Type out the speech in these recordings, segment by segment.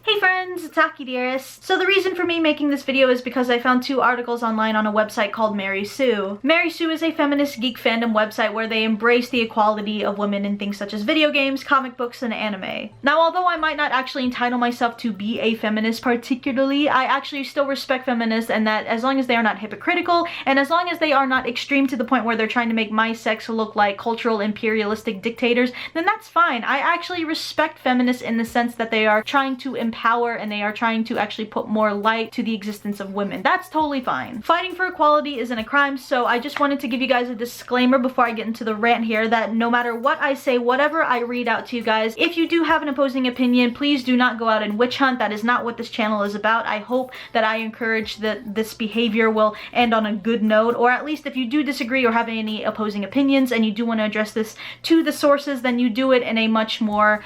Hey friends, it's Aki Dearest. So the reason for me making this video is because I found 2 articles online on a website called Mary Sue. Mary Sue is a feminist geek fandom website where they embrace the equality of women in things such as video games, comic books, and anime. Now, although I might not actually entitle myself to be a feminist particularly, I actually still respect feminists, and that as long as they are not hypocritical, and as long as they are not extreme to the point where they're trying to make my sex look like cultural imperialistic dictators, then that's fine. I actually respect feminists in the sense that they are trying to empower and they are trying to actually put more light to the existence of women. That's totally fine. Fighting for equality isn't a crime, so I just wanted to give you guys a disclaimer before I get into the rant here that no matter what I say, whatever I read out to you guys, if you do have an opposing opinion, please do not go out and witch hunt. That is not what this channel is about. I hope that I encourage that this behavior will end on a good note, or at least if you do disagree or have any opposing opinions and you do want to address this to the sources, then you do it in a much more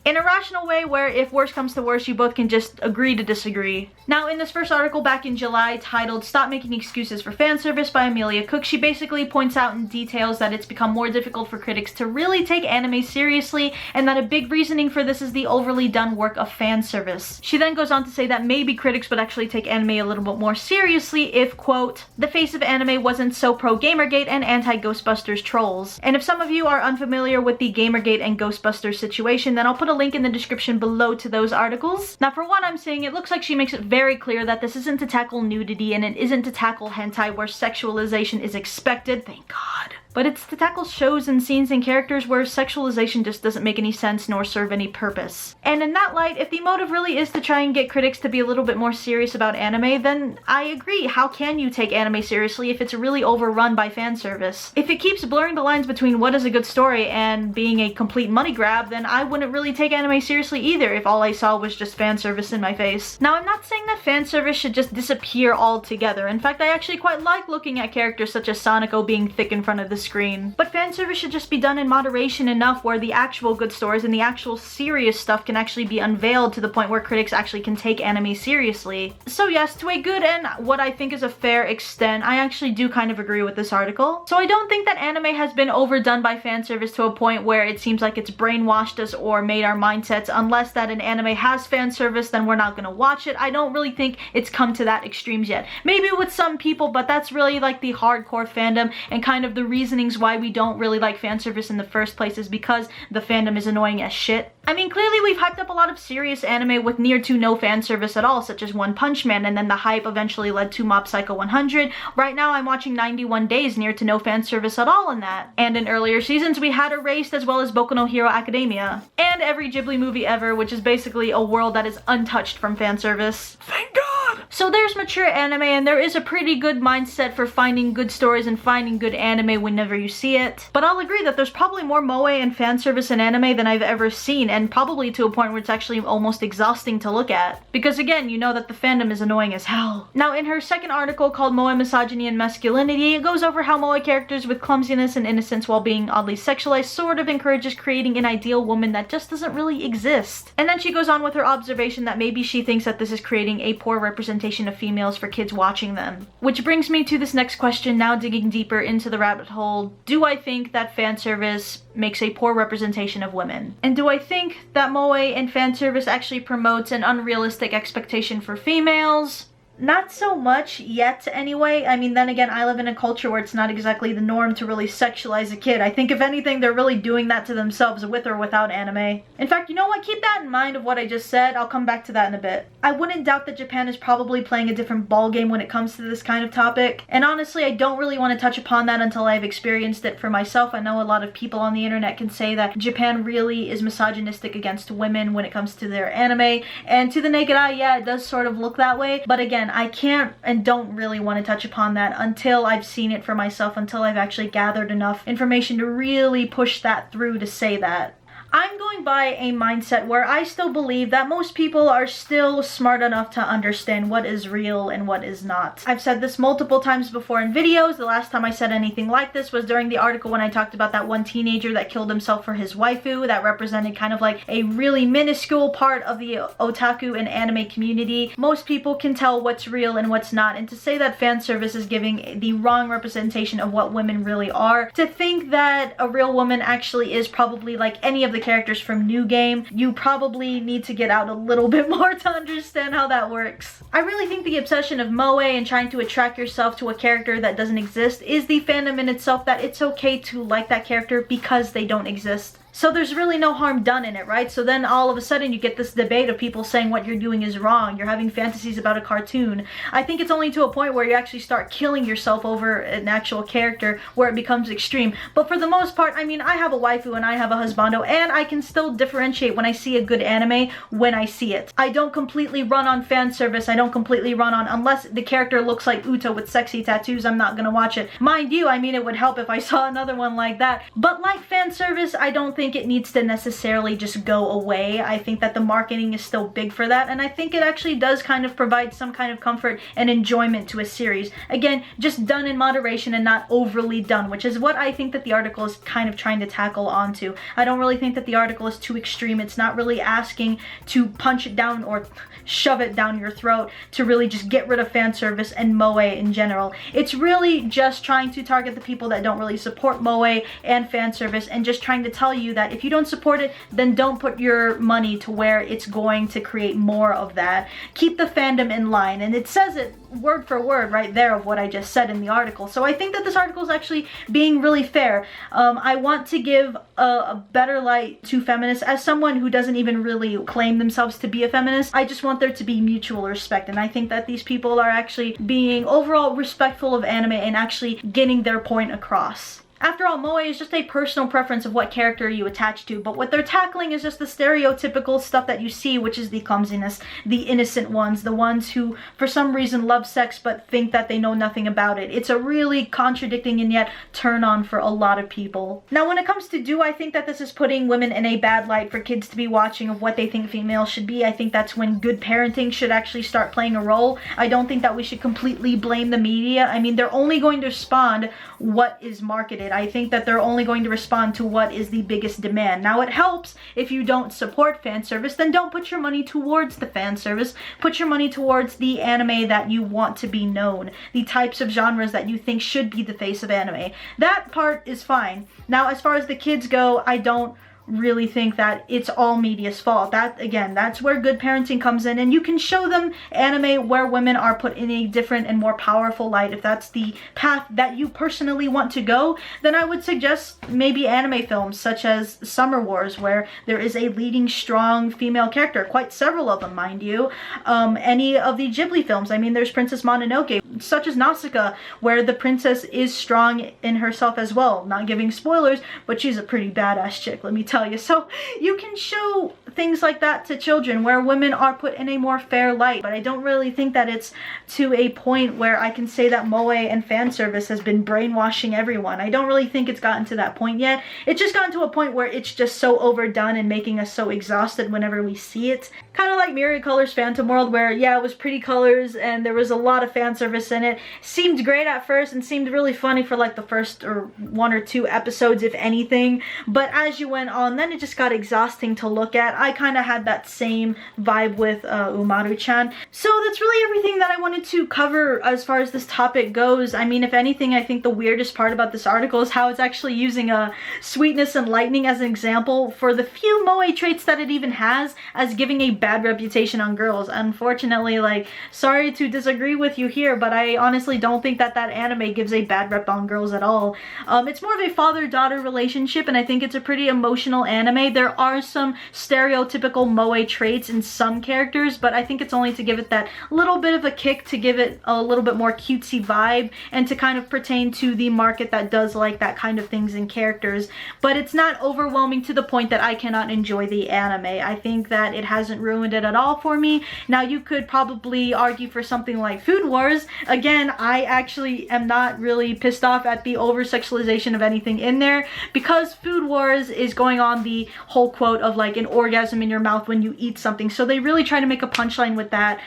in a rational way where if worse comes to worse, you both can just agree to disagree. Now, in this first article back in July titled "Stop Making Excuses for Fan Service" by Amelia Cook, she basically points out in details that it's become more difficult for critics to really take anime seriously, and that a big reasoning for this is the overly done work of fan service. She then goes on to say that maybe critics would actually take anime a little bit more seriously if, quote, the face of anime wasn't so pro-Gamergate and anti-Ghostbusters trolls. And if some of you are unfamiliar with the Gamergate and Ghostbusters situation, then I'll put a link in the description below to those articles. Now, for what I'm saying, it looks like she makes it very clear that this isn't to tackle nudity and it isn't to tackle hentai where sexualization is expected, thank God. But it's to tackle shows and scenes and characters where sexualization just doesn't make any sense nor serve any purpose. And in that light, if the motive really is to try and get critics to be a little bit more serious about anime, then I agree. How can you take anime seriously if it's really overrun by fan service? If it keeps blurring the lines between what is a good story and being a complete money grab, then I wouldn't really take anime seriously either if all I saw was just fan service in my face. Now, I'm not saying that fan service should just disappear altogether. In fact, I actually quite like looking at characters such as Sonico being thick in front of the screen. But fan service should just be done in moderation enough where the actual good stories and the actual serious stuff can actually be unveiled to the point where critics actually can take anime seriously. So yes, to a good and what I think is a fair extent, I actually do kind of agree with this article. So I don't think that anime has been overdone by fan service to a point where it seems like it's brainwashed us or made our mindsets. Unless that an anime has fan service, then we're not gonna watch it. I don't really think it's come to that extremes yet. Maybe with some people, but that's really like the hardcore fandom, and kind of the reasonings why we don't really like fan service in the first place is because the fandom is annoying as shit. I mean, clearly we've hyped up a lot of serious anime with near to no fan service at all, such as One Punch Man, and then the hype eventually led to Mob Psycho 100. Right now I'm watching 91 Days, near to no fan service at all in that. And in earlier seasons we had Erased as well as Boku no Hero Academia. And every Ghibli movie ever, which is basically a world that is untouched from fan service. Thank God! So there's mature anime, and there is a pretty good mindset for finding good stories and finding good anime whenever you see it. But I'll agree that there's probably more moe and fan service in anime than I've ever seen, and probably to a point where it's actually almost exhausting to look at. Because again, you know that the fandom is annoying as hell. Now, in her second article called Moe Misogyny and Masculinity, it goes over how moe characters with clumsiness and innocence while being oddly sexualized sort of encourages creating an ideal woman that just doesn't really exist. And then she goes on with her observation that maybe she thinks that this is creating a poor representation of females for kids watching them. Which brings me to this next question, now digging deeper into the rabbit hole. Do I think that fan service makes a poor representation of women? And do I think that moe and fan service actually promotes an unrealistic expectation for females? Not so much yet anyway. I mean, then again, I live in a culture where it's not exactly the norm to really sexualize a kid. I think if anything, they're really doing that to themselves with or without anime. In fact, you know what? Keep that in mind of what I just said. I'll come back to that in a bit. I wouldn't doubt that Japan is probably playing a different ballgame when it comes to this kind of topic. And honestly, I don't really want to touch upon that until I've experienced it for myself. I know a lot of people on the internet can say that Japan really is misogynistic against women when it comes to their anime. And to the naked eye, yeah, it does sort of look that way. But again, I can't and don't really want to touch upon that until I've seen it for myself, until I've actually gathered enough information to really push that through to say that. I'm going by a mindset where I still believe that most people are still smart enough to understand what is real and what is not. I've said this multiple times before in videos. The last time I said anything like this was during the article when I talked about that one teenager that killed himself for his waifu. That represented kind of like a really minuscule part of the otaku and anime community. Most people can tell what's real and what's not, and to say that fan service is giving the wrong representation of what women really are, to think that a real woman actually is probably like any of the characters from New Game. You probably need to get out a little bit more to understand how that works. I really think the obsession of moe and trying to attract yourself to a character that doesn't exist is the fandom in itself, that it's okay to like that character because they don't exist. So there's really no harm done in it, right? So then all of a sudden you get this debate of people saying what you're doing is wrong. You're having fantasies about a cartoon. I think it's only to a point where you actually start killing yourself over an actual character where it becomes extreme. But for the most part, I mean, I have a waifu and I have a husbando, and I can still differentiate when I see a good anime when I see it. I don't completely run on fan service. I don't completely run on, unless the character looks like Uta with sexy tattoos, I'm not gonna watch it. Mind you, I mean, it would help if I saw another one like that. But like fan service, I don't think it needs to necessarily just go away. I think that the marketing is still big for that, and I think it actually does kind of provide some kind of comfort and enjoyment to a series. Again, just done in moderation and not overly done, which is what I think that the article is kind of trying to tackle onto. I don't really think that the article is too extreme. It's not really asking to punch it down or shove it down your throat to really just get rid of fan service and moe in general. It's really just trying to target the people that don't really support moe and fan service, and just trying to tell you that if you don't support it, then don't put your money to where it's going to create more of that. Keep the fandom in line, and it says it word for word right there of what I just said in the article. So I think that this article is actually being really fair. I want to give a better light to feminists. As someone who doesn't even really claim themselves to be a feminist, I just want there to be mutual respect, and I think that these people are actually being overall respectful of anime and actually getting their point across. After all, moe is just a personal preference of what character you attach to, but what they're tackling is just the stereotypical stuff that you see, which is the clumsiness, the innocent ones, the ones who for some reason love sex but think that they know nothing about it. It's a really contradicting and yet turn on for a lot of people. Now, when it comes to do I think that this is putting women in a bad light for kids to be watching of what they think females should be, I think that's when good parenting should actually start playing a role. I don't think that we should completely blame the media. I mean, they're only going to respond what is marketed. I think that they're only going to respond to what is the biggest demand. Now, it helps if you don't support fan service, then don't put your money towards the fan service. Put your money towards the anime that you want to be known, the types of genres that you think should be the face of anime. That part is fine. Now, as far as the kids go, I don't really think that it's all media's fault. That, again, that's where good parenting comes in, and you can show them anime where women are put in a different and more powerful light. If that's the path that you personally want to go, then I would suggest maybe anime films such as Summer Wars, where there is a leading strong female character, quite several of them, mind you. Any of the Ghibli films, I mean, there's Princess Mononoke, such as Nausicaa, where the princess is strong in herself as well. Not giving spoilers, but she's a pretty badass chick, let me tell you. So you can show things like that to children where women are put in a more fair light, but I don't really think that it's to a point where I can say that moe and fan service has been brainwashing everyone. I don't really think it's gotten to that point yet. It's just gotten to a point where it's just so overdone and making us so exhausted whenever we see it. Kind of like Myriad Colors Phantom World, where yeah, it was pretty colors and there was a lot of fan service in it. Seemed great at first and seemed really funny for like the first or 1 or 2 episodes, if anything, but as you went on, then it just got exhausting to look at. I kind of had that same vibe with Umaru-chan. So that's really everything that I wanted to cover as far as this topic goes. I mean, if anything, I think the weirdest part about this article is how it's actually using sweetness and lightning as an example for the few moe traits that it even has, as giving a bad reputation on girls. Unfortunately, like, sorry to disagree with you here, but I honestly don't think that that anime gives a bad rep on girls at all. It's more of a father-daughter relationship, and I think it's a pretty emotional anime. There are some stereotypical moe traits in some characters, but I think it's only to give it that little bit of a kick, to give it a little bit more cutesy vibe, and to kind of pertain to the market that does like that kind of things in characters. But it's not overwhelming to the point that I cannot enjoy the anime. I think that it hasn't ruined it at all for me. Now, you could probably argue for something like Food Wars. Again, I actually am not really pissed off at the over-sexualization of anything in there, because Food Wars is going on the whole quote of like an orgasm in your mouth when you eat something, so they really try to make a punchline with that.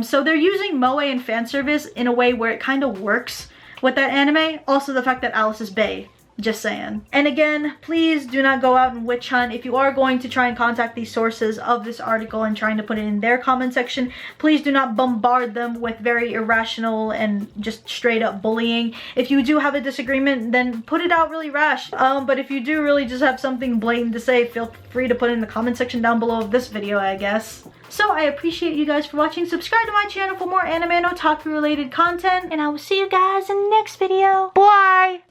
So they're using moe and fan service in a way where it kind of works with that anime. Also, the fact that Alice is bae. Just saying. And again, please do not go out and witch hunt. If you are going to try and contact these sources of this article and trying to put it in their comment section, please do not bombard them with very irrational and just straight up bullying. If you do have a disagreement, then put it out really rash. But if you do really just have something blatant to say, feel free to put it in the comment section down below of this video, I guess. So I appreciate you guys for watching. Subscribe to my channel for more anime and otaku related content, and I will see you guys in the next video. Bye!